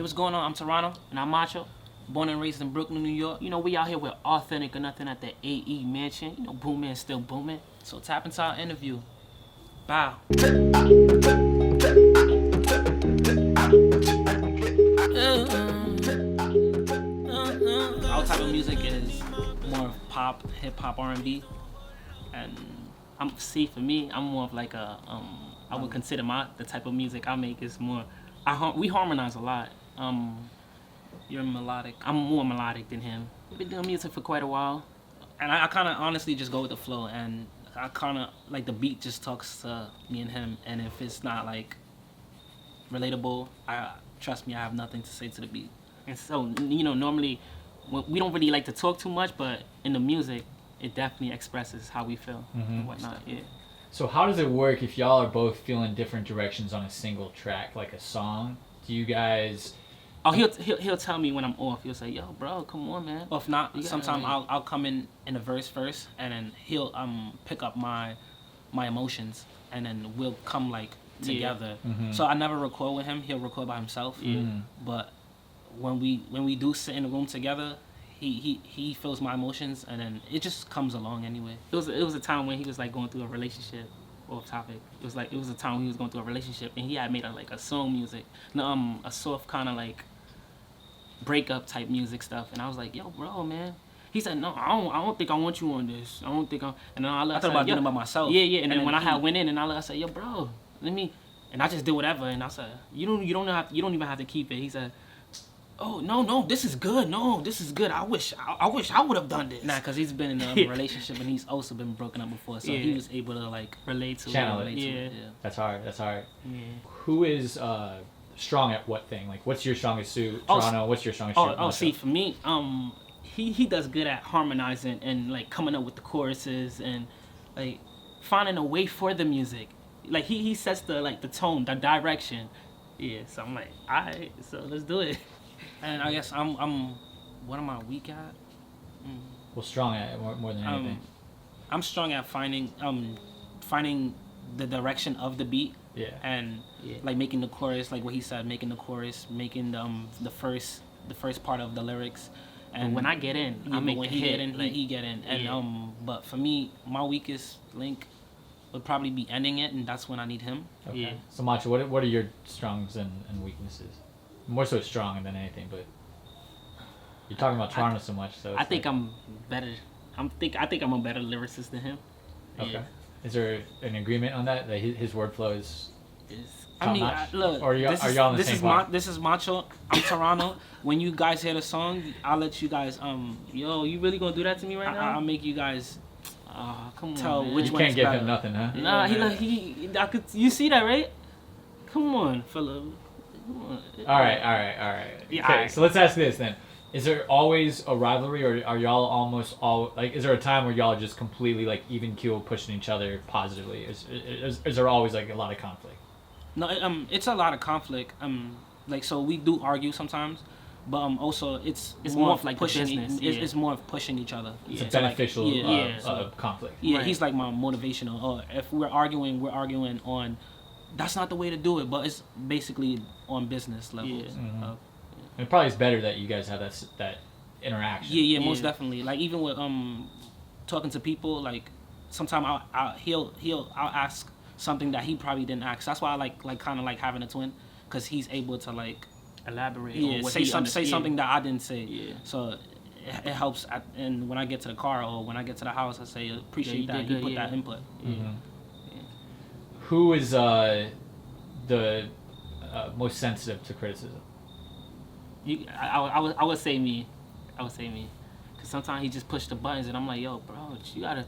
Hey, what's going on? I'm Tarono, and I'm Macho. Born and raised in Brooklyn, New York. You know, we out here with Authentic or Nothing at the AE Mansion. You know, Boomman still booming. So tap into our interview. Bow. Our type of music is more of pop, hip-hop, R&B. And for me, I'm more of like a, I would consider the type of music I make is more, we harmonize a lot. You're melodic. I'm more melodic than him. We've been doing music for quite a while. And I kind of honestly just go with the flow. And I kind of, like, the beat just talks to me and him. And if it's not, like, relatable, trust me, I have nothing to say to the beat. And so, you know, normally, we don't really like to talk too much, but in the music, it definitely expresses how we feel and whatnot, yeah. So how does it work if y'all are both feeling different directions on a single track, like a song? Do you guys... Oh, he'll tell me when I'm off. He'll say, "Yo, bro, come on, man." Or if not, sometimes I'll come in a verse first, and then he'll pick up my emotions, and then we'll come like together. Mm-hmm. So I never record with him. He'll record by himself. Mm-hmm. But when we do sit in the room together, he feels my emotions, and then it just comes along anyway. It was a time when he was like going through a relationship. Off topic. It was a time when he was going through a relationship, and he had made a song music, a soft kind of like breakup type music stuff, and I was like, "Yo, bro, man." He said, "No, I don't think I want you on this. I don't think I'm." And then I thought about doing it by myself. Yeah. And then when I went in, and I said, "Yo, bro, let me," and I just did whatever, and I said, "You don't even have to keep it." He said, "Oh, no, this is good. No, this is good. I wish I would have done this." Nah, because he's been in a relationship, and he's also been broken up before, so he was able to like relate to it. Yeah. That's hard. Yeah. Who is strong at what thing? Like, what's your strongest suit? Tarono, what's your strongest suit? See, for me, he does good at harmonizing and like coming up with the choruses and like finding a way for the music. Like he sets the tone, the direction. Yeah, so I'm like, all right, so let's do it. And I guess I'm what am I weak at? Well, strong at more than anything. I'm strong at finding the direction of the beat. Yeah. And like making the chorus, like what he said, making the chorus, making the first part of the lyrics. And when I get in, I make when he get in, he get in. And but for me, my weakest link would probably be ending it, and that's when I need him. Okay. Yeah. So Macho, what are your strongs and weaknesses? More so strong than anything, but you're talking about Tarono so much, so I think I'm better. I think I'm a better lyricist than him. Okay. Yeah. Is there an agreement on that? That his wordflow is I mean, look. Or are y'all on the same part? This is Macho. I'm Tarono. When you guys hear the song, I'll let you guys. Yo, you really gonna do that to me right now? I'll make you guys. Come tell on, man. Which you one can't is give better. him nothing, huh? Nah, I could. You see that, right? Come on, fella. All right. Yeah, Okay, alright. so let's ask this then. Is there always a rivalry, or are y'all almost all like? Is there a time where y'all are just completely like even keel, pushing each other positively? Is there always like a lot of conflict? No, it's a lot of conflict. Like so we do argue sometimes, but also it's more of like pushing. It's more of pushing each other. It's a beneficial conflict. Yeah, right. He's like my motivational. Or if we're arguing on. That's not the way to do it, but it's basically on business levels. Yeah. Mm-hmm. It probably is better that you guys have that interaction. Yeah, most definitely. Like even with talking to people, like sometimes I'll ask something that he probably didn't ask. That's why I like kind of like having a twin, because he's able to like elaborate. Yeah, say something that I didn't say. Yeah. So it helps. And when I get to the car or when I get to the house, I say appreciate that you put that input. Mm-hmm. Who is the most sensitive to criticism? I would say me. Cause sometimes he just push the buttons and I'm like, yo, bro, you gotta.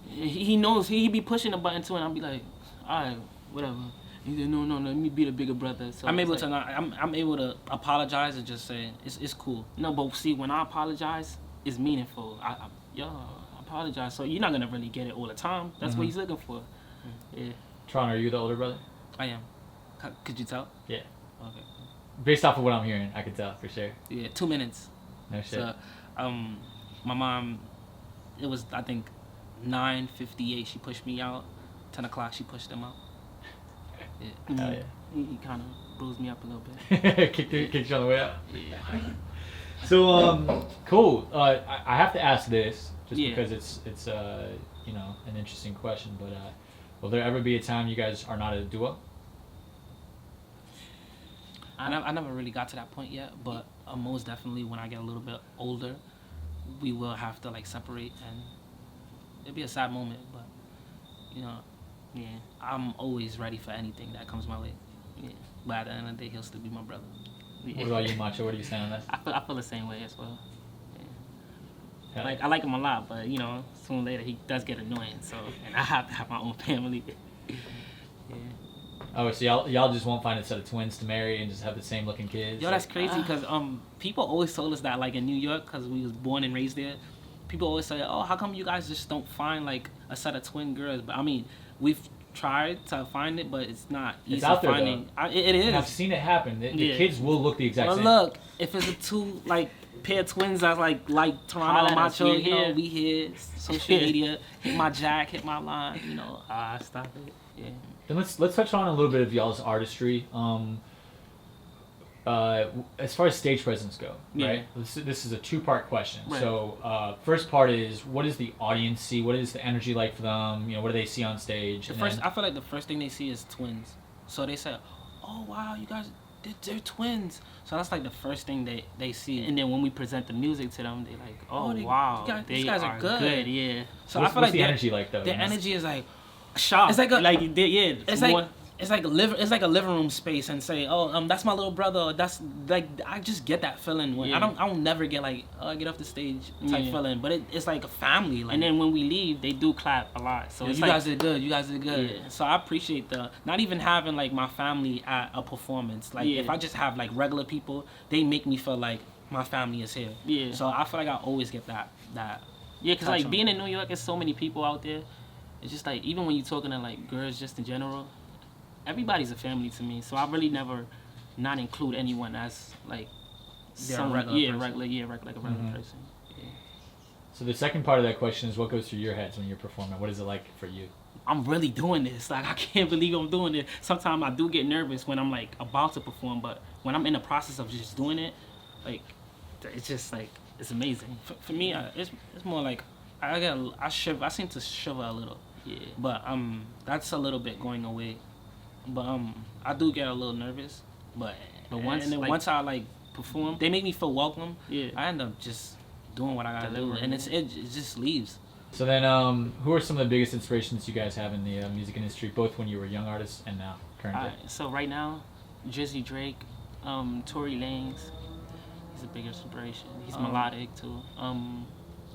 He knows he be pushing the button too, and I'll be like, all right, whatever. He said, no, let me be the bigger brother. So I'm able to apologize and just say it's cool. No, but see, when I apologize, it's meaningful. I apologize. So you're not gonna really get it all the time. That's what he's looking for. Yeah. Tarono, are you the older brother? I am. Could you tell? Yeah. Okay. Based off of what I'm hearing, I could tell for sure. Yeah, 2 minutes. No shit. So, my mom, it was I think 9:58. She pushed me out. 10 o'clock, she pushed him out. Yeah. Hell yeah. He kind of bruised me up a little bit. kicked you on the way out. So cool. I have to ask this just because it's you know, an interesting question. But will there ever be a time you guys are not a duo? I never really got to that point yet, but most definitely when I get a little bit older, we will have to like separate, and it'll be a sad moment, but you know, yeah, I'm always ready for anything that comes my way. Yeah, but at the end of the day, he'll still be my brother. Yeah. What about you, Macho? What are you saying on that? I feel the same way as well. Yeah. Like I like him a lot, but you know, sooner or later he does get annoying. So, and I have to have my own family. Yeah. Oh, so y'all just won't find a set of twins to marry and just have the same looking kids? Yo, that's crazy because people always told us that like in New York, because we was born and raised there. People always say, oh, how come you guys just don't find like a set of twin girls? But I mean, we've tried to find it, but it's not easy it's out there, finding. It is. And I've seen it happen. The kids will look the exact same. Look, if it's a two like pair of twins that's like Tarono Macho, you know, we here, social media, hit my jack, hit my line, you know. Stop it. Yeah. Then let's touch on a little bit of y'all's artistry. As far as stage presence go, right? This is a two-part question. Right. So first part is, what does the audience see? What is the energy like for them? You know, what do they see on stage? I feel like the first thing they see is twins. So they say, oh wow, you guys, they're twins. So that's like the first thing they see. And then when we present the music to them, they're like, oh wow, these guys are good. Yeah. So what's, I feel what's like the energy like though? Their energy is like shocked. It's like it's like a living room space, and say, oh, that's my little brother. That's like, I just get that feeling when I don't never get like, get off the stage type feeling, but it's like a family. Like, and then when we leave, they do clap a lot. So you guys did good. You guys did good. Yeah. So I appreciate not even having like my family at a performance. Like if I just have like regular people, they make me feel like my family is here. Yeah. So I feel like I always get that. Yeah, because like being in New York, there's so many people out there. It's just like, even when you're talking to like girls just in general, everybody's a family to me. So I really never not include anyone as like regular person. Yeah. So the second part of that question is, what goes through your heads when you're performing? What is it like for you? I'm really doing this. Like, I can't believe I'm doing it. Sometimes I do get nervous when I'm like about to perform, but when I'm in the process of just doing it, like, it's just like, it's amazing. For me, it's more like I seem to shiver a little. Yeah. But that's a little bit going away. But I do get a little nervous. But once I like perform, they make me feel welcome. Yeah. I end up just doing what I gotta do, and it just leaves. So then, who are some of the biggest inspirations you guys have in the music industry, both when you were young artists and now, current day? So right now, Drizzy Drake, Tory Lanez, he's a big inspiration. He's melodic too.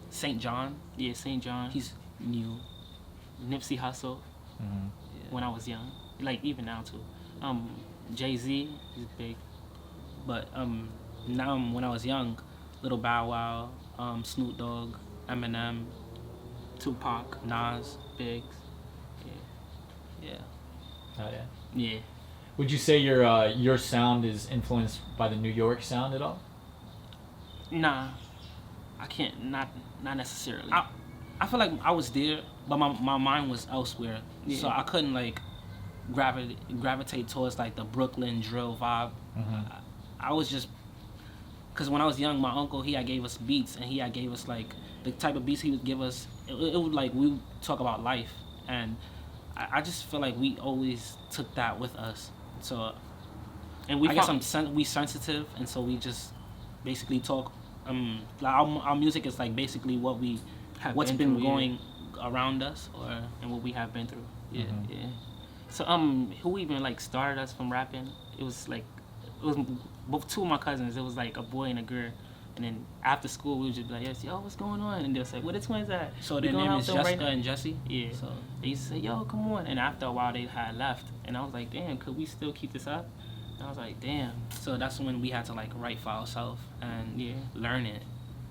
St. John, St. John, he's new. Nipsey Hussle, when I was young, like even now too. Jay-Z, he's big. But now when I was young, Lil Bow Wow, Snoop Dogg, Eminem, Tupac, Nas, Biggs. Yeah. Oh yeah. Yeah. Would you say your sound is influenced by the New York sound at all? Nah, I can't. Not necessarily. I feel like I was there, but my mind was elsewhere, so I couldn't like gravitate towards like the Brooklyn drill vibe. I was just, because when I was young, my uncle, he had gave us beats, and he had gave us like the type of beats he would give us. It would like, we would talk about life, and I just feel like we always took that with us. So, and we sensitive, and so we just basically talk. Our music is like basically what's been going around us, and what we have been through. Yeah. So who even like started us from rapping? It was both two of my cousins. It was like a boy and a girl, and then after school we would just be like, yo, what's going on? And they'll say, where the twins at? So their name is Jessica and Jesse. Yeah. So they used to say, yo, come on. And after a while they had left, and I was like, damn, could we still keep this up? And I was like, damn. So that's when we had to like write for ourselves and learn it.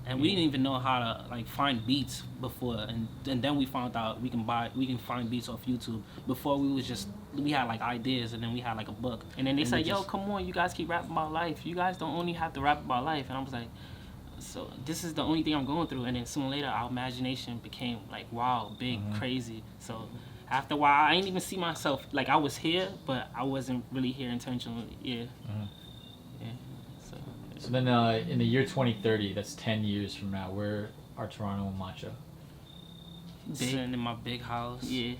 And we didn't even know how to like find beats before, and then we found out we can find beats off YouTube. Before we had like ideas, and then we had like a book, and then they said, yo, come on, you guys keep rapping about life. You guys don't only have to rap about life. And I was like, so this is the only thing I'm going through. And then sooner or later, our imagination became like, wow, big, crazy. So after a while, I didn't even see myself. Like, I was here, but I wasn't really here intentionally. Yeah. Mm-hmm. Yeah. So then in the year 2030, that's 10 years from now, where are Tarono Macho? Sitting in my big house. Yeah.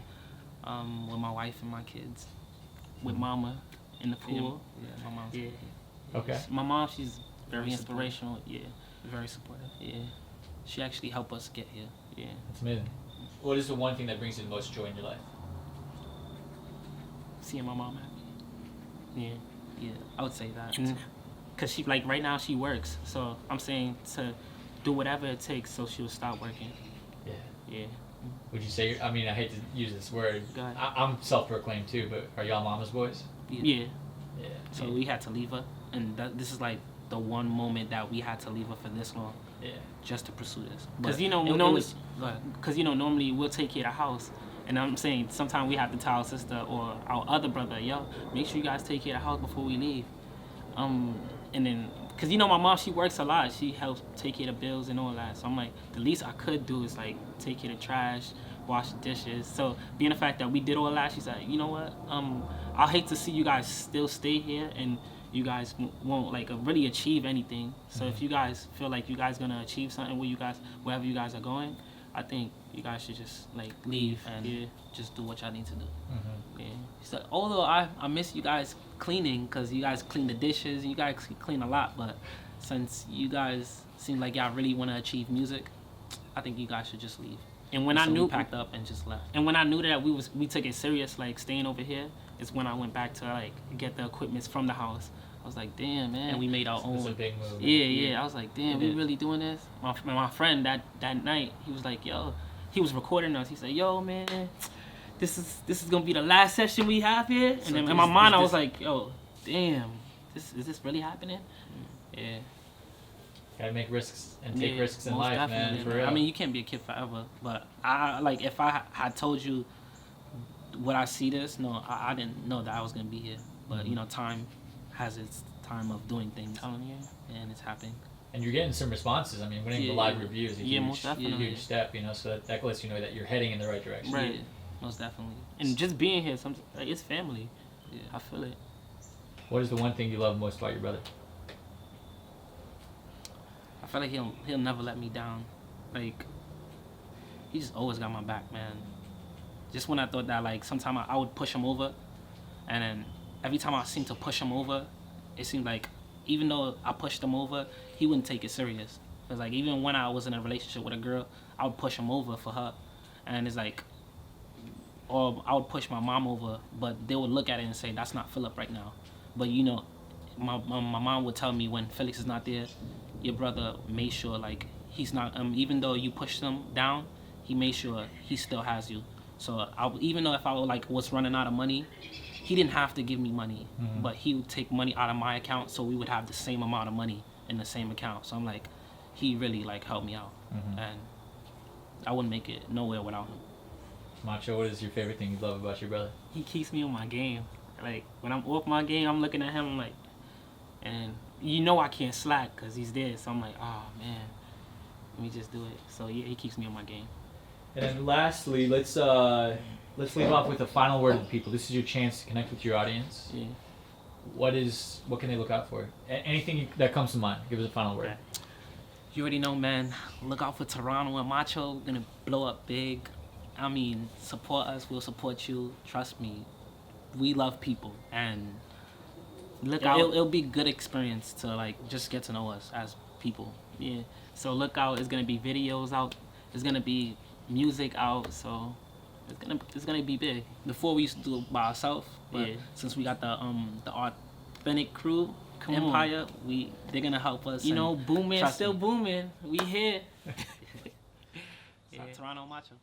With my wife and my kids. With mama in the pool. Yeah. My mom's. Yeah. Okay. My mom, she's very inspirational. Yeah. Very supportive. Yeah. She actually helped us get here. Yeah. That's amazing. What is the one thing that brings you the most joy in your life? Seeing my mom happy. Yeah. Yeah. I would say that. Because she, like, right now she works. So I'm saying to do whatever it takes so she'll stop working. Yeah. Yeah. Would you say, I mean, I hate to use this word. Go ahead. I'm self-proclaimed too, but are y'all mama's boys? Yeah. Yeah. So we had to leave her. And this is like the one moment that we had to leave her for this long. Yeah. Just to pursue this. Because, you know, normally we'll take care of the house. And I'm saying sometimes we have to tell our sister or our other brother, yo, make sure you guys take care of the house before we leave. And then, because, you know, my mom, she works a lot. She helps take care of the bills and all that. So I'm like, the least I could do is, like, take care of the trash, wash the dishes. So being the fact that we did all that, she's like, you know what? I hate to see you guys still stay here and you guys won't, like, really achieve anything. So if you guys feel like you guys gonna achieve something wherever you guys are going, I think you guys should just, like, leave and just do what y'all need to do. Yeah. So although I miss you guys cleaning, because you guys clean the dishes, you guys clean a lot, but since you guys seem like y'all really want to achieve music, I think you guys should just leave. And when we packed up and just left. And when I knew that we took it serious, like staying over here, is when I went back to, like, get the equipment from the house. I was like, damn, man. And we made our own. That's a big move. Yeah. I was like, damn, we really doing this? My friend that night, he was like, yo, he was recording us. He said, yo, man, this is gonna be the last session we have here. And then in my mind, I was like, yo, damn, is this really happening? Yeah. Gotta make risks and take risks in life, man. For real. I mean, you can't be a kid forever. But if I had told you would I see this, no, I didn't know that I was gonna be here. But you know, time has its time of doing things, and it's happening. And you're getting some responses. I mean, winning the live review is a huge step, you know. So that lets you know that you're heading in the right direction. Right, most definitely. And just being here, it's family. Yeah, I feel it. What is the one thing you love most about your brother? I feel like he'll never let me down. Like, he just always got my back, man. Just when I thought that, like, sometimes I would push him over, and then every time I seemed to push him over, it seemed like even though I pushed him over, he wouldn't take it serious. Because, like, even when I was in a relationship with a girl, I would push him over for her. And it's like, or I would push my mom over, but they would look at it and say, that's not Philip right now. But, you know, my mom would tell me when Felix is not there, your brother made sure, like, he's not, even though you pushed him down, he made sure he still has you. So even though if I was running out of money, he didn't have to give me money, but he would take money out of my account so we would have the same amount of money in the same account. So I'm like, he really, like, helped me out, and I wouldn't make it nowhere without him. Macho, what is your favorite thing you love about your brother? He keeps me on my game. Like, when I'm off my game, I'm looking at him, I'm like, and you know I can't slack because he's there. So I'm like, oh, man, let me just do it. So, yeah, he keeps me on my game. And then lastly, let's leave off with a final word to the people. This is your chance to connect with your audience. Yeah. What can they look out for? Anything that comes to mind. Give us a final word. Okay. You already know, man. Look out for Tarono and Macho. We're gonna blow up big. I mean, support us. We'll support you. Trust me. We love people, and look out. It'll be a good experience to, like, just get to know us as people. Yeah. So look out. It's gonna be videos out. It's gonna be music out. So it's gonna be big. Before we used to do it by ourselves, but since we got the authentic crew empire, they're gonna help us. You know, Boomman still booming. We here. Tarono Macho.